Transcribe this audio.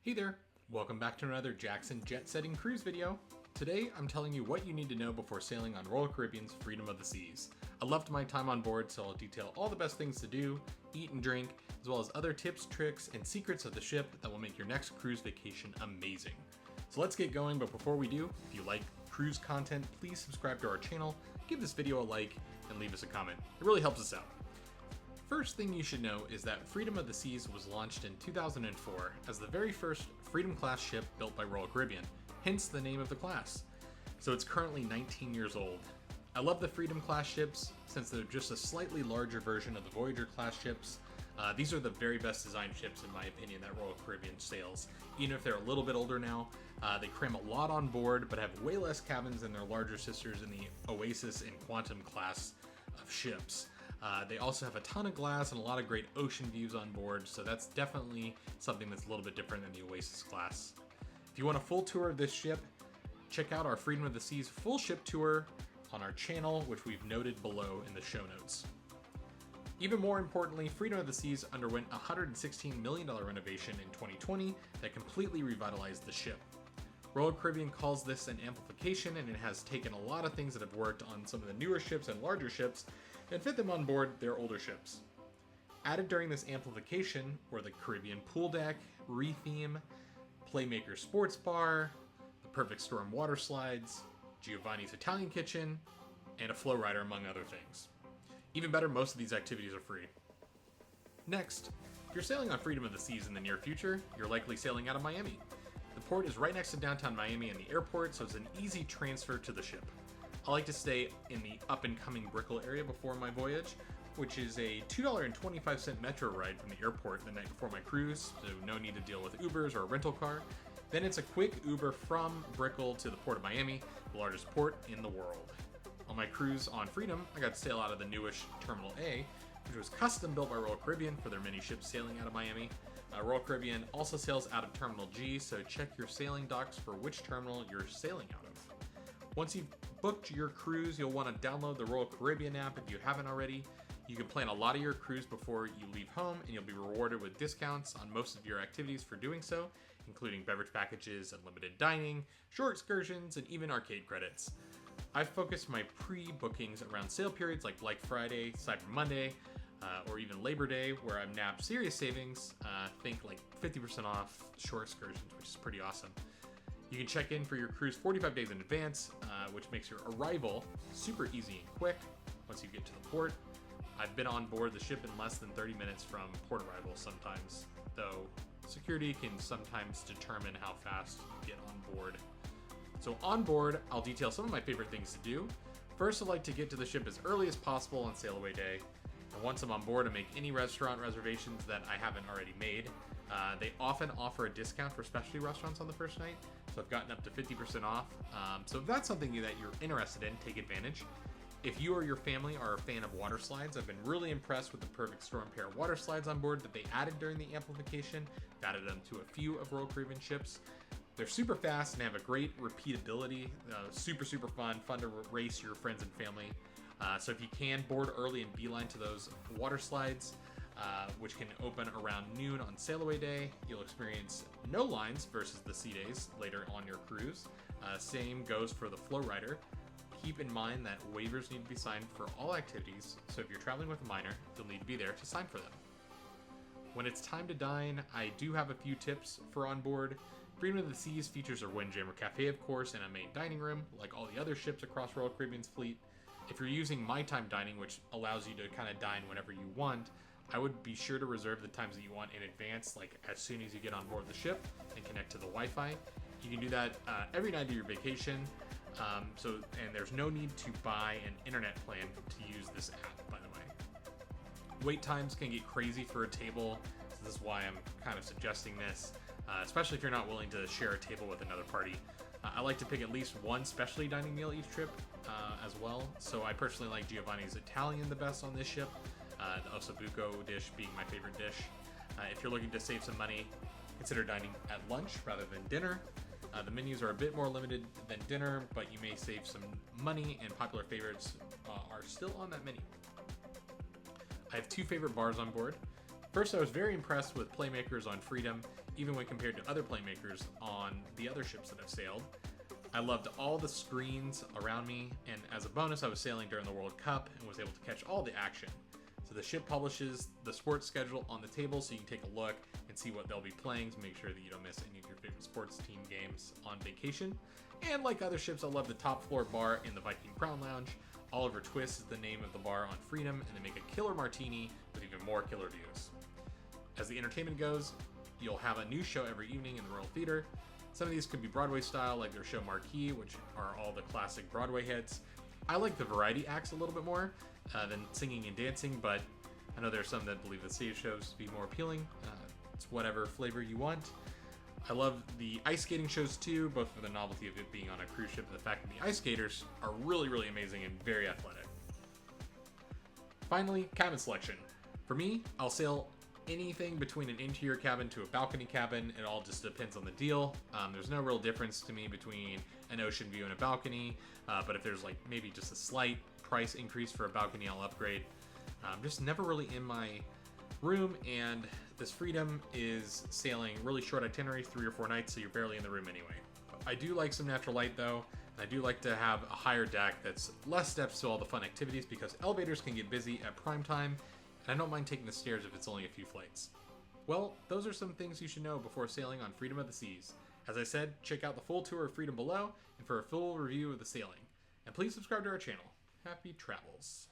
Hey there, welcome back to another Jackson jet setting cruise video. Today I'm telling you what you need to know before sailing on Royal Caribbean's Freedom of the Seas. I loved my time on board, so I'll detail all the best things to do, eat and drink, as well as other tips, tricks, and secrets of the ship that will make your next cruise vacation amazing. So let's get going, but before we do, if you like cruise content, please subscribe to our channel, give this video a like, and leave us a comment. It really helps us out. First thing you should know is that Freedom of the Seas was launched in 2004 as the very first Freedom class ship built by Royal Caribbean, hence the name of the class. So it's currently 19 years old. I love the Freedom class ships since they're just a slightly larger version of the Voyager class ships. These are the very best designed ships in my opinion that Royal Caribbean sails. Even if they're a little bit older now, they cram a lot on board but have way less cabins than their larger sisters in the Oasis and Quantum class of ships. They also have a ton of glass and a lot of great ocean views on board, so that's definitely something that's a little bit different than the Oasis class. If you want a full tour of this ship, check out our Freedom of the Seas full ship tour on our channel, which we've noted below in the show notes. Even more importantly, Freedom of the Seas underwent a $116 million renovation in 2020 that completely revitalized the ship. Royal Caribbean calls this an amplification, and it has taken a lot of things that have worked on some of the newer ships and larger ships and fit them on board their older ships. Added during this amplification were the Caribbean pool deck, re-theme, Playmaker sports bar, the Perfect Storm water slides, Giovanni's Italian kitchen, and a flow rider, among other things. Even better, most of these activities are free. Next, if you're sailing on Freedom of the Seas in the near future, you're likely sailing out of Miami. The port is right next to downtown Miami and the airport, so it's an easy transfer to the ship. I like to stay in the up-and-coming Brickell area before my voyage, which is a $2.25 metro ride from the airport the night before my cruise, so no need to deal with Ubers or a rental car. Then it's a quick Uber from Brickell to the Port of Miami, the largest port in the world. On my cruise on Freedom, I got to sail out of the newish Terminal A, which was custom built by Royal Caribbean for their many ships sailing out of Miami. Royal Caribbean also sails out of Terminal G, so check your sailing docs for which terminal you're sailing out of. Once you've booked your cruise, you'll want to download the Royal Caribbean app if you haven't already. You can plan a lot of your cruise before you leave home, and you'll be rewarded with discounts on most of your activities for doing so, including beverage packages, unlimited dining, shore excursions, and even arcade credits. I've focused my pre-bookings around sale periods like Black Friday, Cyber Monday, or even Labor Day, where I've nabbed serious savings, think like 50% off shore excursions, which is pretty awesome. You can check in for your cruise 45 days in advance, which makes your arrival super easy and quick once you get to the port. I've been on board the ship in less than 30 minutes from port arrival sometimes, though security can sometimes determine how fast you get on board. So on board, I'll detail some of my favorite things to do. First, I like to get to the ship as early as possible on sail away day. And once I'm on board, I make any restaurant reservations that I haven't already made. They often offer a discount for specialty restaurants on the first night, so I've gotten up to 50% off. So if that's something that you're interested in, take advantage. If you or your family are a fan of water slides, I've been really impressed with the Perfect Storm pair of water slides on board that they added during the amplification. I've added them to a few of Royal Caribbean ships. They're super fast and have a great repeatability. Super fun to race your friends and family. So if you can, board early and beeline to those water slides, which can open around noon on sail away day. You'll experience no lines versus the sea days later on your cruise. Same goes for the flow rider. Keep in mind that waivers need to be signed for all activities, so if you're traveling with a minor, you'll need to be there to sign for them. When it's time to dine, I do have a few tips for on board. Freedom of the Seas features a Windjammer Cafe, of course, and a main dining room, like all the other ships across Royal Caribbean's fleet. If you're using My Time Dining, which allows you to kind of dine whenever you want, I would be sure to reserve the times that you want in advance, like as soon as you get on board the ship and connect to the Wi-Fi. You can do that every night of your vacation, and there's no need to buy an internet plan to use this app, by the way. Wait times can get crazy for a table, so this is why I'm kind of suggesting this, especially if you're not willing to share a table with another party. I like to pick at least one specialty dining meal each trip as well, so I personally like Giovanni's Italian the best on this ship, the ossobuco dish being my favorite dish. If you're looking to save some money, consider dining at lunch rather than dinner. The menus are a bit more limited than dinner, but you may save some money, and popular favorites are still on that menu. I have two favorite bars on board. First, I was very impressed with Playmakers on Freedom. even when compared to other playmakers on the other ships that I've sailed. I loved all the screens around me, and as a bonus, I was sailing during the World Cup and was able to catch all the action. So the ship publishes the sports schedule on the table so you can take a look and see what they'll be playing to make sure that you don't miss any of your favorite sports team games on vacation. And like other ships, I love the top floor bar in the Viking Crown Lounge. Oliver Twist is the name of the bar on Freedom, and they make a killer martini with even more killer views. As the entertainment goes, you'll have a new show every evening in the Royal Theater. Some of these could be Broadway style, like their show Marquee, which are all the classic Broadway hits. I like the variety acts a little bit more than singing and dancing, but I know there are some that believe the stage shows to be more appealing. It's whatever flavor you want. I love the ice skating shows too, both for the novelty of it being on a cruise ship and the fact that the ice skaters are really, really amazing and very athletic. Finally, cabin selection. For me, I'll sail anything between an interior cabin to a balcony cabin. It all just depends on the deal. There's no real difference to me between an ocean view and a balcony, but if there's like maybe just a slight price increase for a balcony, I'll upgrade. Just never really in my room, and this Freedom is sailing really short itineraries, 3 or 4 nights, so you're barely in the room anyway. I do like some natural light though, and I do like to have a higher deck that's less steps to all the fun activities because elevators can get busy at prime time, and I don't mind taking the stairs if it's only a few flights. Well, those are some things you should know before sailing on Freedom of the Seas. As I said, check out the full tour of Freedom below and for a full review of the sailing. And please subscribe to our channel. Happy travels.